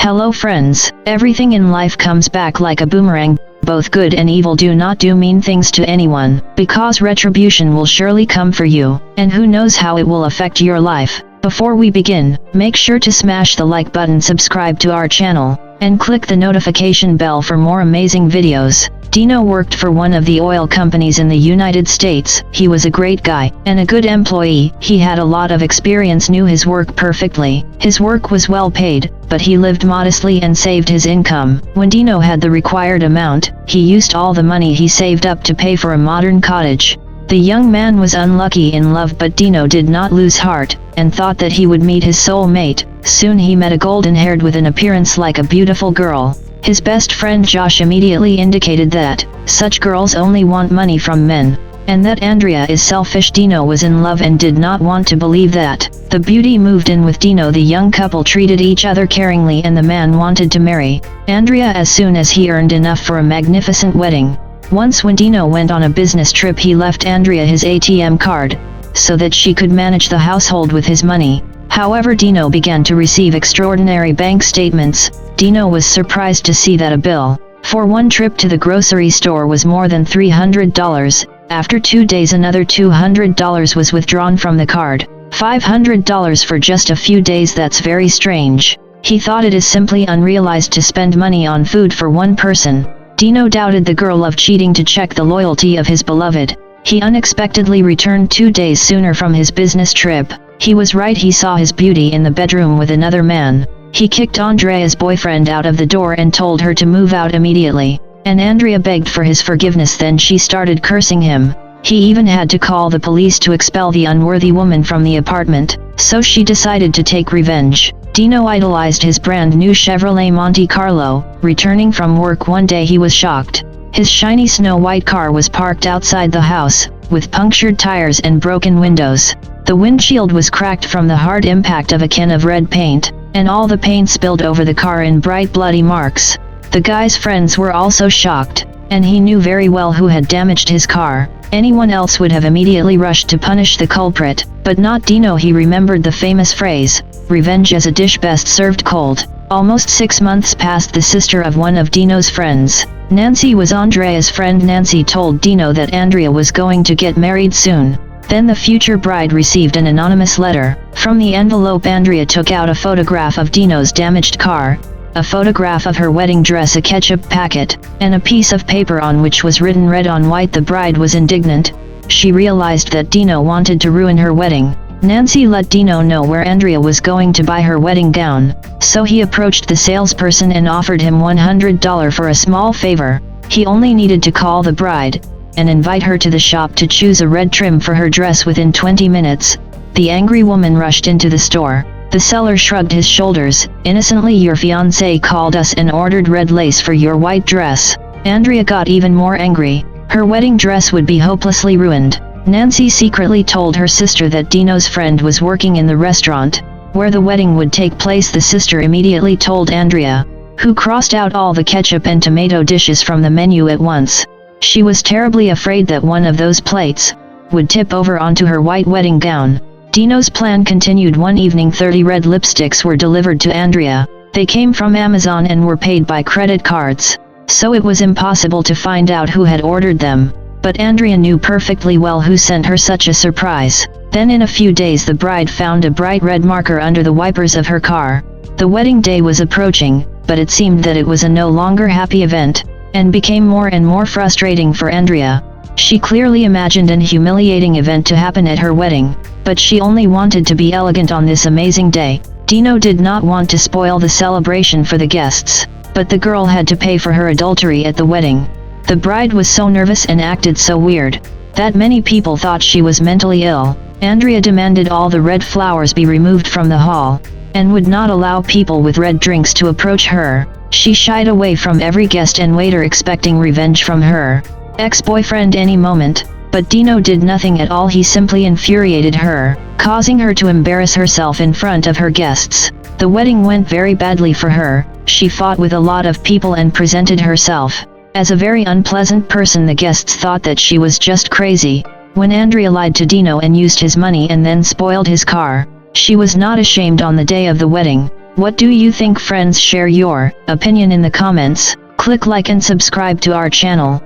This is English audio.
Hello friends, everything in life comes back like a boomerang. Both good and evil. Do not do mean things to anyone, because retribution will surely come for you, and who knows how it will affect your life. Before we begin, make sure to smash the like button, subscribe to our channel, and click the notification bell for more amazing videos. Dino worked for one of the oil companies in the United States. He was a great guy, and a good employee. He had a lot of experience, knew his work perfectly. His work was well paid, but he lived modestly and saved his income. When Dino had the required amount, he used all the money he saved up to pay for a modern cottage. The young man was unlucky in love, but Dino did not lose heart, and thought that he would meet his soulmate. Soon he met a golden-haired with an appearance like a beautiful girl. His best friend Josh immediately indicated that such girls only want money from men, and that Andrea is selfish. Dino was in love and did not want to believe that. The beauty moved in with Dino. The young couple treated each other caringly, and the man wanted to marry Andrea as soon as he earned enough for a magnificent wedding. Once when Dino went on a business trip, he left Andrea his ATM card, so that she could manage the household with his money. However, Dino began to receive extraordinary bank statements. Dino was surprised to see that a bill for one trip to the grocery store was more than $300. After 2 days, another $200 was withdrawn from the card. $500 for just a few days. That's very strange. He thought it is simply unrealized to spend money on food for one person. Dino doubted the girl of cheating to check the loyalty of his beloved. He unexpectedly returned 2 days sooner from his business trip. He was right. He saw his beauty in the bedroom with another man. He kicked Andrea's boyfriend out of the door and told her to move out immediately, and Andrea begged for his forgiveness. Then she started cursing him. He even had to call the police to expel the unworthy woman from the apartment, so she decided to take revenge. Dino idolized his brand new Chevrolet Monte Carlo. Returning from work one day, he was shocked. His shiny snow-white car was parked outside the house, with punctured tires and broken windows. The windshield was cracked from the hard impact of a can of red paint, and all the paint spilled over the car in bright bloody marks. The guy's friends were also shocked, and he knew very well who had damaged his car. Anyone else would have immediately rushed to punish the culprit, but not Dino. He remembered the famous phrase, "Revenge is a dish best served cold." Almost 6 months passed. The sister of one of Dino's friends, Nancy, was Andrea's friend. Nancy told Dino that Andrea was going to get married soon. Then the future bride received an anonymous letter. From the envelope, Andrea took out a photograph of Dino's damaged car, a photograph of her wedding dress, a ketchup packet, and a piece of paper on which was written red on white. The bride was indignant. She realized that Dino wanted to ruin her wedding. Nancy let Dino know where Andrea was going to buy her wedding gown, so he approached the salesperson and offered him $100 for a small favor. He only needed to call the bride and invite her to the shop to choose a red trim for her dress. Within 20 minutes, the angry woman rushed into the store. The seller shrugged his shoulders. Innocently, "Your fiancé called us and ordered red lace for your white dress." Andrea got even more angry. Her wedding dress would be hopelessly ruined. Nancy secretly told her sister that Dino's friend was working in the restaurant where the wedding would take place. The sister immediately told Andrea, who crossed out all the ketchup and tomato dishes from the menu at once. She was terribly afraid that one of those plates would tip over onto her white wedding gown. Dino's plan continued. One evening, 30 red lipsticks were delivered to Andrea. They came from Amazon and were paid by credit cards, so it was impossible to find out who had ordered them. But Andrea knew perfectly well who sent her such a surprise. Then in a few days, the bride found a bright red marker under the wipers of her car. The wedding day was approaching, but it seemed that it was a no longer happy event, and became more and more frustrating for Andrea. She clearly imagined an humiliating event to happen at her wedding, but she only wanted to be elegant on this amazing day. Dino did not want to spoil the celebration for the guests, but the girl had to pay for her adultery at the wedding. The bride was so nervous and acted so weird that many people thought she was mentally ill. Andrea demanded all the red flowers be removed from the hall, and would not allow people with red drinks to approach her. She shied away from every guest and waiter, expecting revenge from her ex-boyfriend any moment, but Dino did nothing at all. He simply infuriated her, causing her to embarrass herself in front of her guests. The wedding went very badly for her. She fought with a lot of people and presented herself as a very unpleasant person. The guests thought that she was just crazy. When Andrea lied to Dino and used his money and then spoiled his car, she was not ashamed. On the day of the wedding, What do you think, friends? Share your opinion in the comments. Click like and subscribe to our channel.